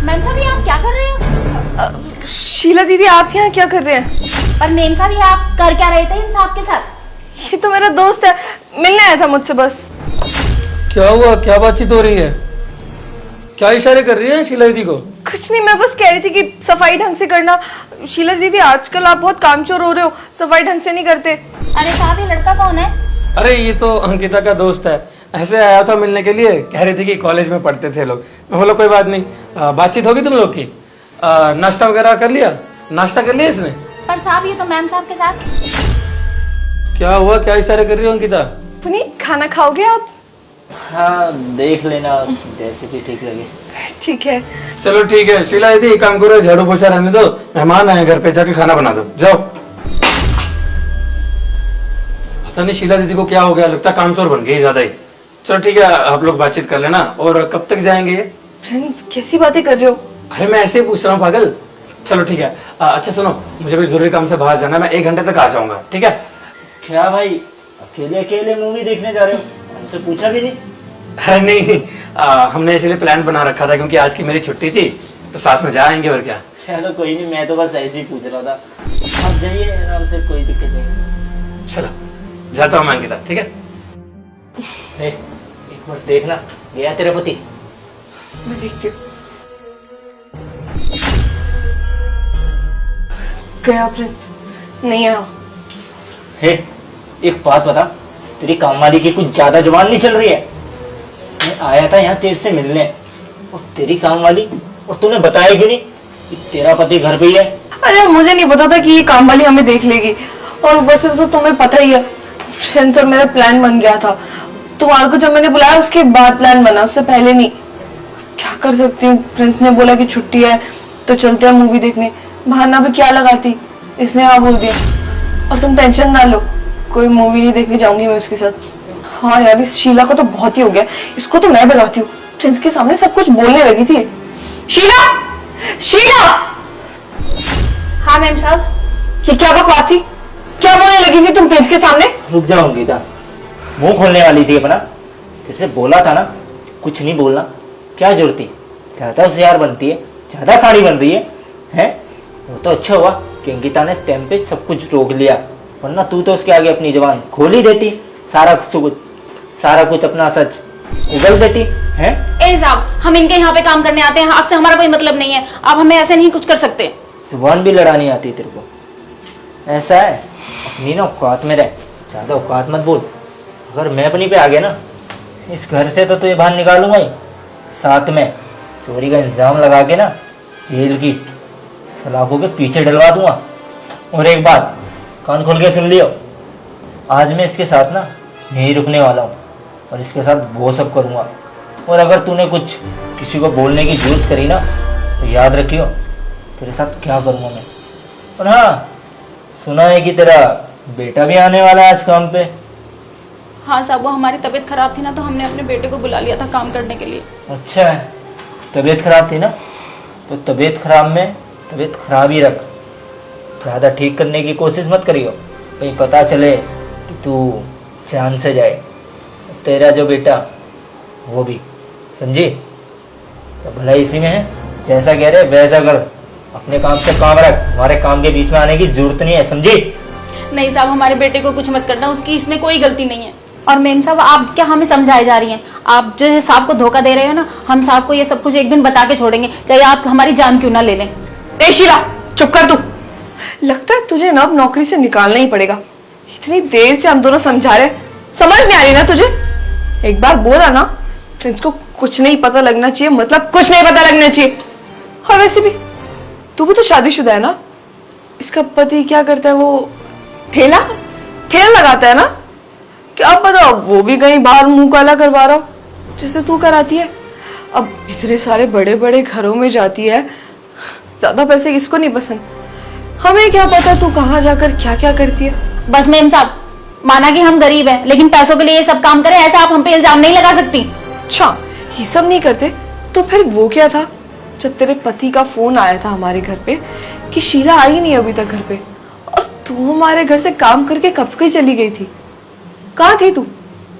Ma'am साहब ये आप क्या कर रहे हो? शीला दीदी आप यहाँ क्या कर रहे हैं? पर मेम साहब ये आप कर क्या रहे थे इन साहब के साथ? ये तो मेरा दोस्त है, मिलने आया था मुझसे बस। क्या हुआ, क्या बातचीत हो रही है? क्या इशारे कर रही है शीला दीदी को? कुछ नहीं, मैं बस कह रही थी कि सफाई ढंग से करना। शीला दीदी आजकल आप बहुत कामचोर हो रहे हो, सफाई ढंग से नहीं करते। अरे साहब ये लड़का कौन है? अरे ये तो अंकिता का दोस्त है, ऐसे आया था मिलने के लिए, कह रही थी कि कॉलेज में पढ़ते थे लोग। मैं बोला कोई बात नहीं, बातचीत होगी तुम लोग की। नाश्ता वगैरह कर लिया? नाश्ता कर लिया इसने? पर साहब ये तो मैम साहब के साथ। क्या हुआ, क्या इशारे कर रही हो अंकिता? पुनीत खाना खाओगे आप? हाँ देख लेना, जैसे भी ठीक लगे। ठीक है। चलो ठीक है शीला दीदी, एक काम करो, झाड़ू पोछा रहने दो, मेहमान आए घर पे, जाके खाना बना दो, जाओ। पता नहीं शीला दीदी को क्या हो गया, लगता कामचोर बन गई ज्यादा ही। चलो ठीक है, आप लोग बातचीत कर लेना। और कब तक जाएंगे? प्रिंस कैसी बातें कर रहे हो? अरे मैं ऐसे ही पूछ रहा हूँ पागल। चलो ठीक है, अच्छा सुनो, मुझे कुछ जरूरी काम से बाहर जाना है, मैं 1 घंटे तक आ जाऊंगा, ठीक है? क्या भाई अकेले अकेले मूवी देखने जा रहे हो? हमसे पूछा भी नहीं। अरे नहीं, हमने इसलिए प्लान बना रखा था क्योंकि आज की मेरी छुट्टी थी, तो साथ में जाएंगे और क्या। चलो कोई नहीं, मैं तो बस ऐसे ही पूछ रहा था। आप जाइए आराम से, कोई दिक्कत नहीं। चलो जाता हूँ मैं अंकिता, ठीक है? एक बार देखना, गया तेरा पति? मैं देखती हूँ। गया प्रिंस? नहीं आया। हे एक बात बता, तेरी कामवाली की कुछ ज्यादा जुबान नहीं चल रही है? मैं आया था यहाँ तेरे से मिलने, और तेरी कामवाली, और तूने बताया क्यों नहीं कि तेरा पति घर पे ही है? अरे मुझे नहीं पता था कि ये काम वाली हमें देख लेगी, और ऊपर से तो तुम्हें पता ही है प्रिंस और मेरा प्लान बन गया था। तुम्हारे को जब मैंने बुलाया उसके बाद प्लान बना, उससे पहले नहीं। क्या कर सकती हूँ, प्रिंस ने बोला कि छुट्टी है तो चलते हैं मूवी देखने। बहाना भी क्या लगाती, इसने हाँ बोल दिया। और तुम टेंशन ना लो, कोई मूवी नहीं देखने जाऊंगी मैं उसके साथ। हाँ यार, इस शीला को तो बहुत ही हो गया, इसको तो मैं बताती हूँ। प्रिंस के सामने सब कुछ बोलने लगी थी। शीला, शीला! हाँ मैम साहब। ये क्या बकवास थी? क्या बोलने लगी थी तुम प्रिंस के सामने? रुक जाओ गीता, मुंह खोलने वाली थी अपना। तेरे से बोला था ना कुछ नहीं बोलना, क्या जरूरत थी? ज्यादा होशियार बनती है, ज्यादा साड़ी बन रही है, हैं? वो तो अच्छा हुआ कि अंकिता ने इस टाइम पे सब कुछ रोक लिया, वरना तू तो उसके आगे अपनी जुबान खोल ही देती, सारा कुछ अपना सच उगल देती है। ए साहब, हम इनके यहाँ पे काम करने आते हैं, आपसे हमारा कोई मतलब नहीं है। आप हमें ऐसे नहीं कुछ कर सकते। जुबान भी लड़ानी आती तेरे को? ऐसा है, अपनी ना औकात में रह, ज्यादा औकात मत बोल। अगर मैं अपनी पे आ गया ना, इस घर से तो तुझे बाहर निकालूंगा ही, साथ में चोरी का इंतजाम लगा के ना जेल की सलाखों के पीछे डलवा दूंगा। और एक बात कान खोल के सुन लियो, आज मैं इसके साथ ना यहीं रुकने वाला हूँ, और इसके साथ वो सब करूँगा। और अगर तूने कुछ किसी को बोलने की जरूरत करी ना, तो याद रखियो तेरे साथ क्या करूँगा मैं। और हाँ, सुना है कि तेरा बेटा भी आने वाला है आज काम पे? हाँ साहब, वो हमारी तबीयत खराब थी ना, तो हमने अपने बेटे को बुला लिया था काम करने के लिए। अच्छा है, तबीयत खराब थी ना, तो तबीयत खराब में तबीयत खराब ही रख, ज़्यादा ठीक करने की कोशिश मत करियो, कहीं पता चले कि तू जान से जाए। तेरा जो बेटा वो भी, समझी? तो भला इसी में है, जैसा कह रहे वैसा कर, अपने काम से काम रख, हमारे काम के बीच में आने की जरूरत नहीं है, समझी? नहीं साहब, हमारे बेटे को कुछ मत करना, उसकी इसमें कोई गलती नहीं है। और मेम साहब, आप क्या हमें समझाए जा रही हैं? आप जो है साहब को धोखा दे रहे हो ना, हम साहब को ये सब कुछ एक दिन बता के छोड़ेंगे, चाहे आप हमारी जान क्यों ना ले लें। ए शीला, चुप कर तू। लगता है तुझे ना अब नौकरी से निकालना ही पड़ेगा। इतनी देर से हम दोनों समझा रहे, समझ नहीं आ रही ना तुझे? एक बार बोला ना, प्रिंस को कुछ नहीं पता लगना चाहिए, मतलब कुछ नहीं पता लगना चाहिए। और वैसे भी तू भी तो शादीशुदा है ना? इसका पति क्या करता है? वो ठेला लगाता है ना? क्या पता वो भी कहीं बाहर मुंह काला करवा रहा हो, जैसे तू कराती है। अब इतने सारे बड़े बड़े घरों में जाती है, ज्यादा पैसे किसको नहीं पसंद? हमें क्या पता तू कहाँ जाकर क्या क्या करती है। बस मेम साहब, माना कि हम गरीब हैं, लेकिन पैसों के लिए ये सब काम करें, ऐसा आप हम पे इल्जाम नहीं लगा सकती। अच्छा, ये सब नहीं करते तो फिर वो क्या था? जब तेरे पति का फोन आया था हमारे घर पे कि शीला आई नहीं अभी तक घर पे, और तू हमारे घर से काम करके कब की चली गई थी? कहाँ थी तू?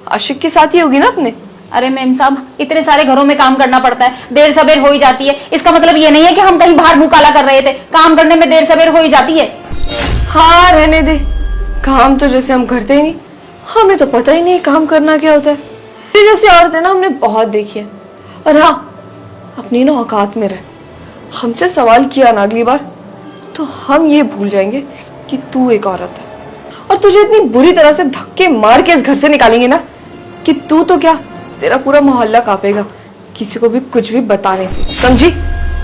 आशिक के साथ ही होगी ना अपने? अरे मैम साहब, इतने सारे घरों में काम करना पड़ता है, देर सवेर हो ही जाती है। इसका मतलब ये नहीं है कि हम कहीं बाहर मुंह काला कर रहे थे, काम करने में देर सवेर हो ही जाती है। हाँ रहने दे, काम तो जैसे हम करते ही नहीं, हमें तो पता ही नहीं काम करना क्या होता है। ये जैसी औरतें ना हमने बहुत देखी है। और हाँ, अपनी ना औकात में रह, हमसे सवाल किया ना अगली बार तो हम ये भूल जाएंगे कि तू एक औरत है, और तुझे इतनी बुरी तरह से धक्के मार के इस घर से निकालेंगे ना कि तू तो क्या, तेरा पूरा मोहल्ला कांपेगा, किसी को भी कुछ भी बताने से, समझी?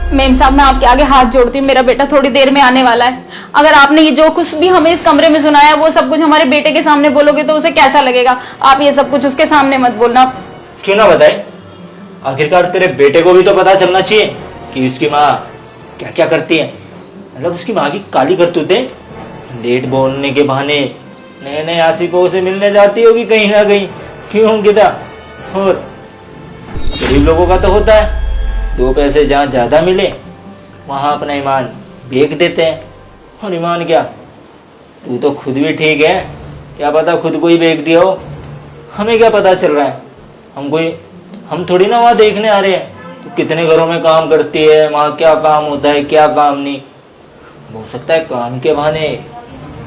मैम साहब, मैं आपके आगे हाथ जोड़ती हूँ, मेरा बेटा थोड़ी देर में आने वाला है। अगर आपने ये जो कुछ भी हमें इस कमरे में सुनाया वो सब कुछ हमारे बेटे के सामने बोलोगे तो उसे कैसा लगेगा? आप ये सब कुछ उसके सामने मत बोलना। क्यों ना बताए? आखिरकार तेरे बेटे को भी तो पता चलना चाहिए कि उसकी माँ क्या क्या करती है। मतलब उसकी माँ की काली करतूतें, लेट बोलने के बहाने नए नए आशिकों से मिलने जाती होगी कहीं ना कहीं। क्यों अंकिता? और गरीब लोगों का तो होता है, दो पैसे जहाँ ज्यादा मिले वहां अपना ईमान बेच देते हैं। और ईमान क्या, तू तो खुद भी ठीक है, क्या पता खुद को ही बेच दिया हो। हमें क्या पता चल रहा है? हम थोड़ी ना वहाँ देखने आ रहे हैं तो कितने घरों में काम करती है, वहाँ क्या काम होता है क्या काम नहीं। हो सकता है काम के बहाने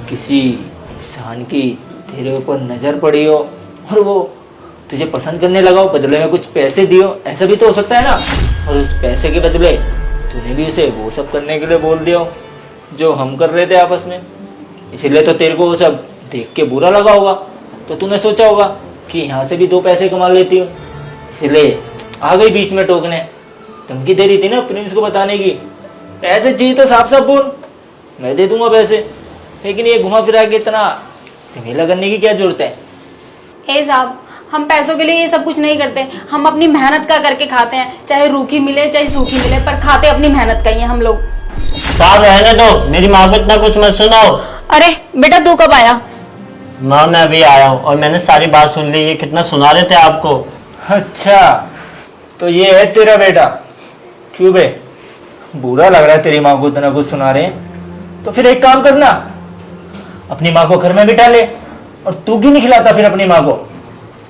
किसी इंसान की तेरे ऊपर नजर पड़ी हो और वो तुझे पसंद करने लगा हो, बदले में कुछ पैसे दियो, ऐसा भी तो हो सकता है ना। और उस पैसे के बदले तूने भी उसे वो सब करने के लिए बोल दिया हो जो हम कर रहे थे आपस में। इसलिए तो तेरे को वो सब देख के बुरा लगा होगा, तो तूने सोचा होगा कि यहाँ से भी दो पैसे कमा लेती हूँ, इसलिए आ गई बीच में टोकने। धमकी दे रही थी ना प्रिंस को बताने की, पैसे चाहिए तो साफ साफ बोल, मैं दे दूंगा पैसे। लेकिन ये घुमा फिरा के इतना झमेला करने की क्या जरूरत है? ए साहब, हम पैसों के लिए ये सब कुछ नहीं करते, हम अपनी मेहनत का करके खाते हैं, चाहे रूखी मिले चाहे सूखी मिले, पर खाते अपनी मेहनत का ही हैं हम लोग। साहब रहने दो, मेरी माँ को इतना कुछ मत सुनाओ। अरे बेटा, तू कब आया? माँ मैं अभी आया हूँ और मैंने सारी बात सुन ली। ये कितना सुना रहे थे आपको। अच्छा, तो ये है तेरा बेटा? क्यों बे, बुरा लग रहा है तेरी माँ को इतना कुछ सुना रहे हैं? तो फिर एक काम करना, अपनी माँ को घर में बिठा ले। और तू क्यों नहीं खिलाता फिर अपनी माँ को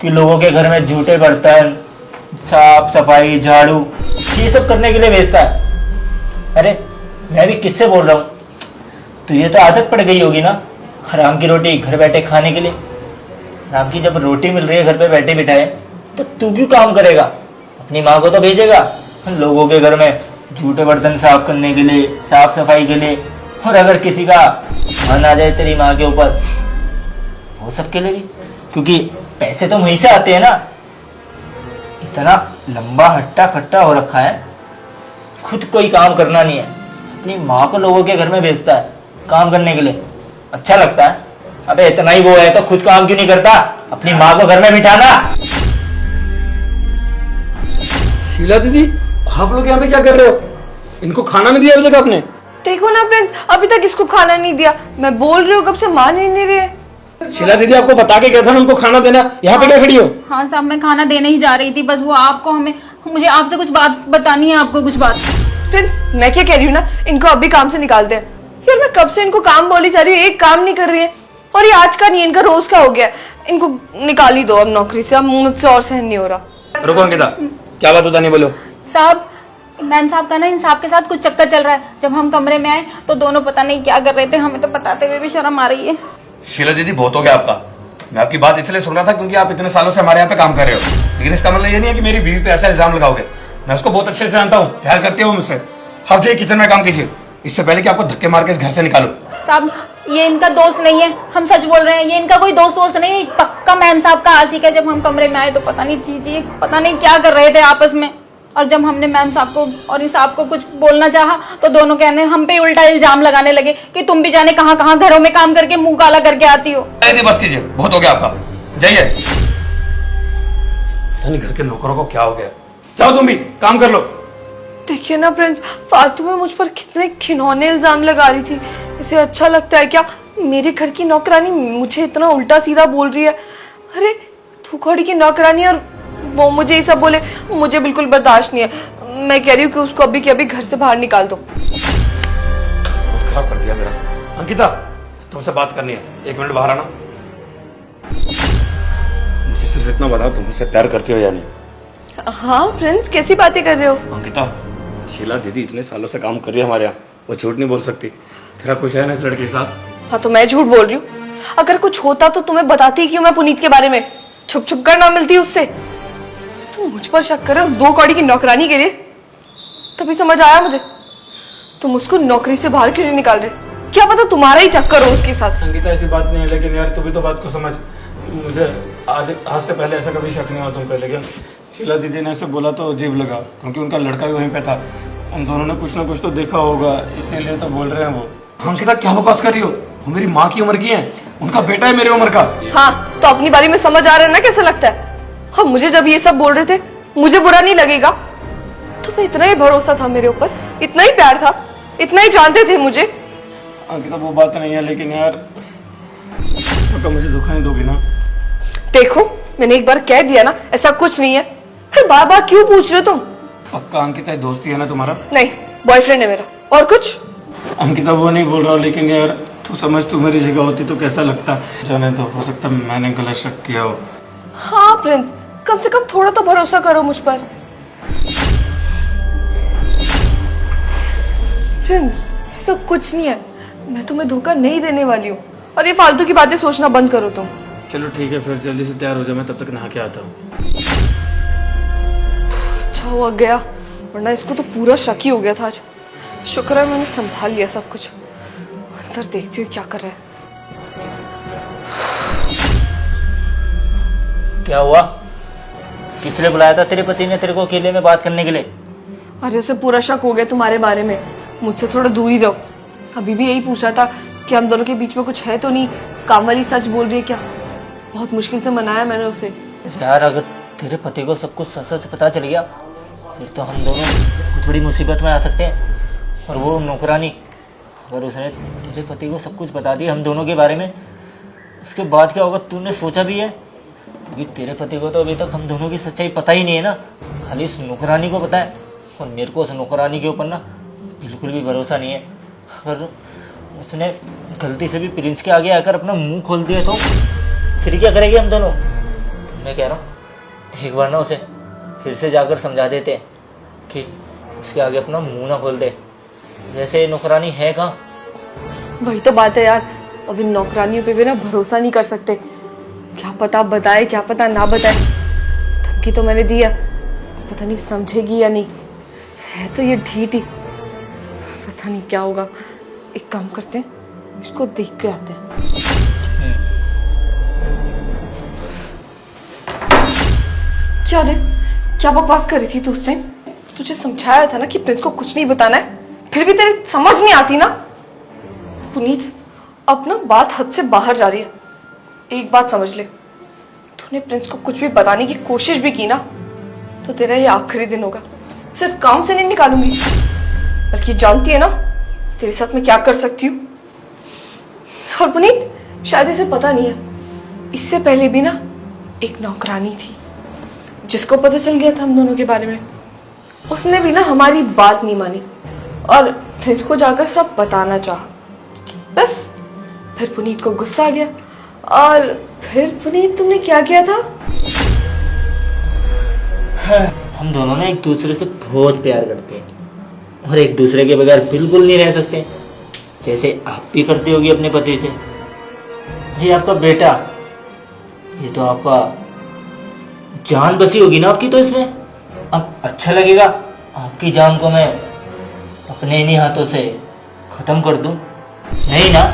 कि लोगों के घर में झूठे बर्तन, साफ सफाई, झाड़ू ये सब करने के लिए भेजता है? अरे मैं भी किससे बोल रहा हूँ, तुझे तो आदत पड़ गई होगी ना हराम की रोटी घर बैठे खाने के लिए। हराम की जब रोटी मिल रही है घर पे बैठे बिठाए, तो तू क्यों काम करेगा? अपनी माँ को तो भेजेगा लोगों के घर में झूठे बर्तन साफ करने के लिए, साफ सफाई के लिए। और अगर किसी का मन आ जाए तेरी माँ के ऊपर, वो सब के लिए भी, क्योंकि पैसे तो वहीं से आते हैं ना। इतना लंबा हट्टा खट्टा हो रखा है, खुद कोई काम करना नहीं है, अपनी माँ को लोगों के घर में भेजता है काम करने के लिए। अच्छा लगता है? अबे इतना ही वो है तो खुद काम क्यों नहीं करता? अपनी माँ को घर में बिठाना। शीला दीदी, आप लोग यहाँ पे क्या कर रहे हो? इनको खाना नहीं दिया अभी तक आपने? देखो ना प्रिंस, अभी तक इसको खाना नहीं दिया। मैं बोल रही हूँ कब से, मान ही नहीं रहे। शीला दीदी, आपको बता के गया था ना उनको खाना देना, यहाँ पे क्या खड़ी हो? हाँ साहब, मैं खाना देने ही जा रही थी, बस वो आपको मुझे आपसे कुछ बात बतानी है, आपको कुछ बात। प्रिंस, मैं क्या कह रही हूँ ना, इनको अभी काम से निकालते हैं। यार मैं कब से इनको काम बोली जा रही हूँ, एक काम नहीं कर रही है। और ये आज का नहीं, इनका रोज का हो गया। इनको निकाल ही दो अब नौकरी से, अब मुझसे और सहन नहीं हो रहा। रुको अंकिता, क्या बात बतानी, बोलो। साहब, मैम साहब का ना इन साहब के साथ कुछ चक्कर चल रहा है। जब हम कमरे में आए तो दोनों पता नहीं क्या कर रहे थे, हमें तो बताते हुए भी शर्म आ रही है। शीला दीदी, बहुत हो गया आपका। मैं आपकी बात इसलिए सुन रहा था क्योंकि आप इतने सालों से हमारे यहाँ पे काम कर रहे हो, लेकिन इसका मतलब ये नहीं है कि मेरी बीवी पे ऐसा इल्जाम लगाओगे। मैं उसको बहुत अच्छे से जानता हूँ, प्यार करती हूँ मुझसे। हर जगह किचन में काम कीजिए, इससे पहले कि आपको धक्के मार के इस घर से निकालो। साहब, ये इनका दोस्त नहीं है, हम सच बोल रहे हैं, ये इनका कोई दोस्त नहीं है, पक्का मैम साहब का आशिक है। जब हम कमरे में आए तो पता नहीं जी पता नहीं क्या कर रहे थे आपस में, और जब हमने मैम साहब को और इस साहब को कुछ बोलना चाहा तो दोनों कहने हम पे उल्टा इल्जाम लगाने लगे कि तुम भी जाने कहां कहां घरों में काम करके मुंह काला करके आती हो। बस कीजिए, बहुत हो गया आपका, जाइए। पता नहीं घर के नौकरों को क्या हो गया। जाओ तुम भी काम कर लो। देखिए ना प्रिंस, फालतू में मुझ पर कितने खिलौने इल्जाम लगा रही थी। इसे अच्छा लगता है क्या मेरे घर की नौकरानी मुझे इतना उल्टा सीधा बोल रही है? अरे तू खड़ी की नौकरानी और वो मुझे ये सब बोले, मुझे बिल्कुल बर्दाश्त नहीं है। मैं कह रही हूँ कि उसको अभी के अभी घर से बाहर निकाल दो। बहुत खराब कर दिया मेरा। अंकिता, तुमसे बात करनी है, 1 मिनट बाहर आना। मुझे सिर्फ इतना बताओ, तुम मुझसे प्यार करती हो या नहीं? हाँ प्रिंस, कैसी बातें कर रहे हो? अंकिता, शीला दीदी इतने सालों से काम कर रही है हमारे यहाँ, वो झूठ नहीं बोल सकती। तेरा कुछ है ना इस लड़के के साथ? हाँ तो मैं झूठ बोल रही हूँ? अगर कुछ होता तो तुम्हें बताती क्यों मैं पुनीत के बारे में? छुप छुप कर ना मिलती उससे। तुम मुझ पर शक कर रहे हो उस 2 कौड़ी की नौकरानी के लिए? तभी समझ आया मुझे, तुम उसको नौकरी से बाहर क्यों नहीं निकाल रहे? क्या पता तुम्हारा ही चक्कर हो उसके साथ। अंकिता ऐसी बात नहीं है, लेकिन यार तू भी तो बात को समझ। मुझे आज से पहले ऐसा कभी शक नहीं हुआ तुम पे, लेकिन शीला दीदी ने ऐसे बोला तो अजीब लगा, क्योंकि उनका लड़का भी वहीं पे था। उन दोनों ने कुछ ना कुछ तो देखा होगा, इसीलिए तो बोल रहे हैं वो। अंकिता क्या बकवास कर रही हो? वो मेरी माँ की उम्र की है, उनका बेटा है मेरी उम्र का। हाँ तो अपनी बारे में समझ आ रहा है ना कैसा लगता है? हाँ मुझे जब ये सब बोल रहे थे मुझे बुरा नहीं लगेगा? तुम्हें इतना ही भरोसा था मेरे ऊपर, इतना ही प्यार था, इतना ही जानते थे मुझे। अंकिता वो बात नहीं है, लेकिन यार तो मुझे धोखा नहीं दोगी ना? देखो मैंने एक बार कह दिया ना, ऐसा कुछ नहीं है, फिर बार बार क्यों पूछ रहे हो तुम? पक्का अंकिता दोस्ती है ना तुम्हारा? नहीं, बॉयफ्रेंड है मेरा। और कुछ? अंकिता वो नहीं बोल रहा हूँ, लेकिन यार तू समझ, तू मेरी जगह होती तो कैसा लगता? जाने तो हो सकता मैंने गलत शक किया हो। हाँ प्रिंस, कम से कम थोड़ा तो भरोसा करो मुझ पर। प्रिंस ऐसा कुछ नहीं है, मैं तुम्हें धोखा नहीं देने वाली हूँ, और ये फालतू की बातें सोचना बंद करो तुम। चलो ठीक है, फिर जल्दी से तैयार हो जाओ, मैं तब तक नहा के आता हूँ। अच्छा हुआ गया, वरना इसको तो पूरा शक ही हो गया था आज। शुक्र है मैंने संभाल लिया सब कुछ। अंदर देखती हूँ क्या कर रहा है। क्या हुआ? किसने बुलाया था तेरे पति ने तेरे को अकेले में बात करने के लिए? अरे उसे पूरा शक हो गया तुम्हारे बारे में, मुझसे थोड़ा दूर ही रहो। अभी भी यही पूछा था कि हम दोनों के बीच में कुछ है तो नहीं, काम वाली सच बोल रही है क्या? बहुत मुश्किल से मनाया मैंने उसे। यार अगर तेरे पति को सब कुछ सच सच पता चल गया फिर तो हम दोनों बहुत बड़ी मुसीबत में आ सकते हैं। और वो नौकरानी, अगर उसने तेरे पति को सब कुछ बता दिया हम दोनों के बारे में, उसके बाद क्या होगा तूने सोचा भी है? क्योंकि तेरे पति को तो अभी तक हम दोनों की सच्चाई पता ही नहीं है ना, खाली इस नौकरानी को पता है। और मेरे को उस नौकरानी के ऊपर ना बिल्कुल भी भरोसा नहीं है। अगर उसने गलती से भी प्रिंस के आगे आकर अपना मुंह खोल दिया तो फिर क्या करेंगे हम दोनों? तो मैं कह रहा हूँ एक बार ना उसे फिर से जाकर समझा देते हैं कि उसके आगे अपना मुंह ना खोल दे। जैसे नौकरानी है कहाँ? वही तो बात है यार, अभी नौकरानियों पे भी ना भरोसा नहीं कर सकते। क्या पता बताए, क्या पता ना बताए। धमकी तो मैंने दी है, पता नहीं समझेगी या नहीं। है तो ये ढीठ ही, पता नहीं क्या होगा। एक काम करते हैं, इसको देख के आते हैं। क्या रे, क्या बकवास कर रही थी तू उस टाइम? तुझे समझाया था ना कि प्रिंस को कुछ नहीं बताना है, फिर भी तेरी समझ नहीं आती ना। पुनीत अब ना बात हद से बाहर जा रही है। एक बात समझ ले, तूने प्रिंस को कुछ भी बताने की कोशिश भी की ना तो तेरा ये आखिरी दिन होगा। सिर्फ काम से नहीं निकालूंगी, बल्कि जानती है ना तेरे साथ मैं क्या कर सकती हूँ। और पुनीत शायद इसे पता नहीं है, इससे पहले भी ना एक नौकरानी थी जिसको पता चल गया था हम दोनों के बारे में। उसने भी ना हमारी बात नहीं मानी और प्रिंस को जाकर सब बताना चाहा। बस फिर पुनीत को गुस्सा आ गया, और फिर पुनीत तुमने क्या किया था? हम दोनों ना एक दूसरे से बहुत प्यार करते हैं और एक दूसरे के बगैर बिल्कुल नहीं रह सकते, जैसे आप भी करती होगी अपने पति से। ये आपका बेटा, ये तो आपका जान बसी होगी ना आपकी तो इसमें। अब अच्छा लगेगा आपकी जान को मैं अपने इन्हीं हाथों से खत्म कर दूं? नहीं ना,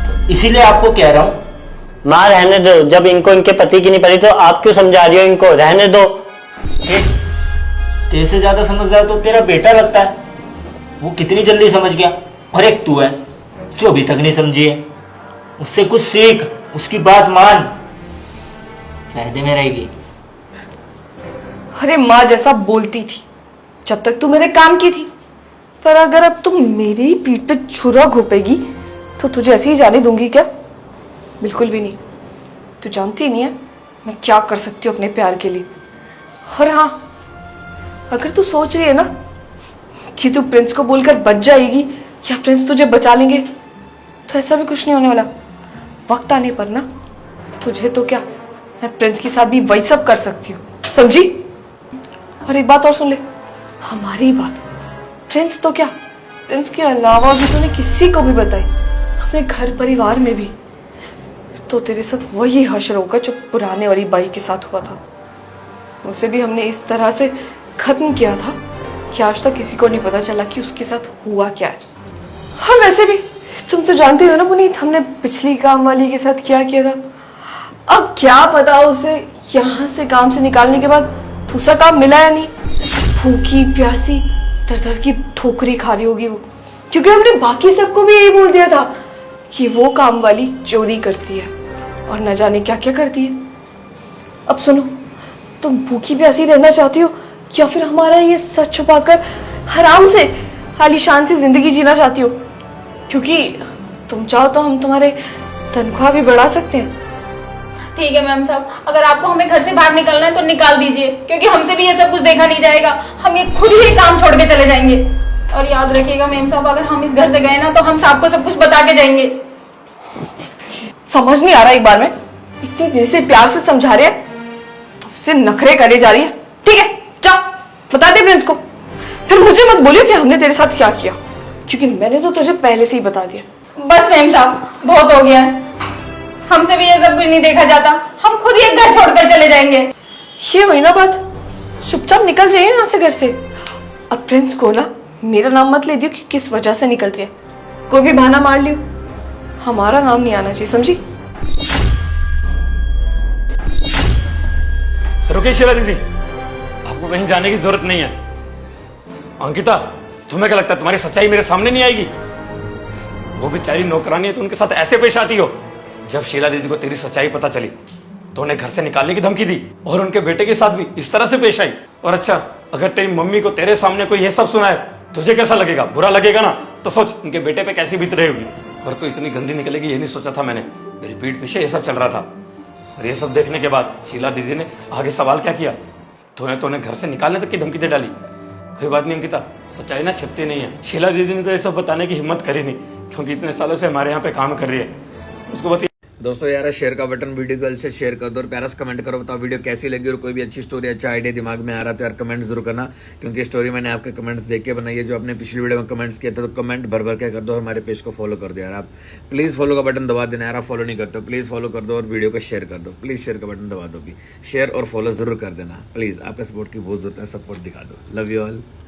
तो इसीलिए आपको कह रहा हूं माँ रहने दो, जब इनको इनके पति की नहीं पड़ी तो आप क्यों समझा रही हो इनको? रहने दो। तेरे से ज्यादा समझदार तो तेरा बेटा लगता है, वो कितनी जल्दी समझ गया। और एक तू है जो अभी तक नहीं समझी है, उससे कुछ सीख, उसकी बात मान, फायदे में रहेगी। अरे माँ जैसा बोलती थी जब तक तू मेरे काम की थी, पर अगर अब तुम मेरी पीठ पे छुरा घोपेगी तो तुझे ऐसे ही जाने दूंगी क्या? बिल्कुल भी नहीं। तू जानती नहीं है मैं क्या कर सकती हूँ अपने प्यार के लिए। और हाँ, अगर तू सोच रही है ना कि तू प्रिंस को बोलकर बच जाएगी या प्रिंस तुझे बचा लेंगे, तो ऐसा भी कुछ नहीं होने वाला। वक्त आने पर ना तुझे तो क्या, मैं प्रिंस के साथ भी वही सब कर सकती हूँ, समझी? और एक बात और सुन ले, हमारी बात प्रिंस तो क्या, प्रिंस के अलावा भी तूने किसी को भी बताई, अपने घर परिवार में भी, तो तेरे साथ वही हश्र होगा जो पुराने वाली बाई के साथ हुआ था। उसे भी हमने इस तरह से खत्म किया था कि आज तक किसी को नहीं पता चला कि उसके साथ हुआ क्या है। हाँ वैसे भी तुम तो जानते हो ना पुनीत, हमने पिछली काम वाली के साथ क्या किया था। अब क्या पता उसे यहाँ से काम से निकालने के बाद दूसरा काम मिला या नहीं, भूखी प्यासी दर दर की ठोकरी खा रही होगी वो, क्योंकि हमने बाकी सबको भी यही बोल दिया था कि वो काम वाली चोरी करती है और न जाने क्या क्या करती है। अब सुनो, तुम भूखी प्यासी रहना चाहती हो या फिर हमारा ये सच छुपाकर आराम से आलीशान से जिंदगी जीना चाहती हो? क्योंकि तुम चाहो तो हम तुम्हारे तनख्वाह भी बढ़ा सकते हैं। ठीक है मैम साहब, अगर आपको हमें घर से बाहर निकलना है तो निकाल दीजिए, क्योंकि हमसे भी ये सब कुछ देखा नहीं जाएगा। हम ये खुद ही काम छोड़ के चले जाएंगे। और याद रखिएगा मैम साहब, अगर हम इस घर से गए ना तो हम सबको सब कुछ बता के जाएंगे। समझ नहीं आ रहा एक बार में, इतनी देर से प्यार से समझा रहे हैं तब से नखरे करे जा रही है। ठीक है जा बता दे प्रिंस को, फिर मुझे मत बोलियो कि हमने तेरे साथ क्या किया, क्योंकि मैंने तो तुझे पहले से ही बता दिया। बस मैम साहब बहुत हो गया है, हमसे भी ये सब कुछ नहीं देखा जाता। हम खुद ही घर छोड़कर चले जाएंगे। ये हुई ना बात, चुपचाप निकल जाइए यहाँ से घर से। अब प्रिंस को ना मेरा नाम मत ले दियो कि किस वजह से निकल रही है, कोई भी बहाना मार लियो, हमारा नाम नहीं आना चाहिए, समझी? रुकिए शीला दीदी, आपको कहीं जाने की जरूरत नहीं है। अंकिता, तुम्हें क्या लगता है तुम्हारी सच्चाई मेरे सामने नहीं आएगी? वो बेचारी नौकरानी है तो उनके साथ ऐसे पेश आती हो? जब शीला दीदी को तेरी सच्चाई पता चली तो उन्हें घर से निकालने की धमकी दी और उनके बेटे के साथ भी इस तरह से पेश आई। और अच्छा, अगर तेरी मम्मी को तेरे सामने कोई ये सब सुनाए तुझे कैसा लगेगा? बुरा लगेगा ना? तो सोच उनके बेटे पे कैसी बीत रही होगी। और तो इतनी गंदी निकलेगी ये नहीं सोचा था मैंने। मेरी पीठ पीछे ये सब चल रहा था, और ये सब देखने के बाद शीला दीदी ने आगे सवाल क्या किया, तो उन्हें घर से निकालने तक की धमकी दे डाली। कोई बात नहीं अंकिता, सच्चाई ना छिपती नहीं है। शीला दीदी ने तो ये सब बताने की हिम्मत करी नहीं, क्योंकि इतने सालों से हमारे यहाँ पे काम कर रही है। उसको बताइए। दोस्तों यार, शेयर का बटन वीडियो गर्ल से शेयर कर दो और प्यारा सा कमेंट करो, बताओ वीडियो कैसी लगी। और कोई भी अच्छी स्टोरी, अच्छा आइडिया दिमाग में आ रहा तो यार कमेंट जरूर करना, क्योंकि स्टोरी मैंने आपके कमेंट्स देख के बनाई है। जो आपने पिछली वीडियो में कमेंट्स किए थे तो कमेंट भर भर के कर दो और हमारे पेज को फॉलो कर दो यार। आप प्लीज फॉलो का बटन दबा देना यार, आप फॉलो नहीं करते हो प्लीज फॉलो कर दो और वीडियो को शेयर कर दो। प्लीज शेयर का बटन दबा दो, भी शेयर और फॉलो जरूर कर देना प्लीज। आपका सपोर्ट की बहुत जरूरत है, सपोर्ट दिखा दो। Love you all.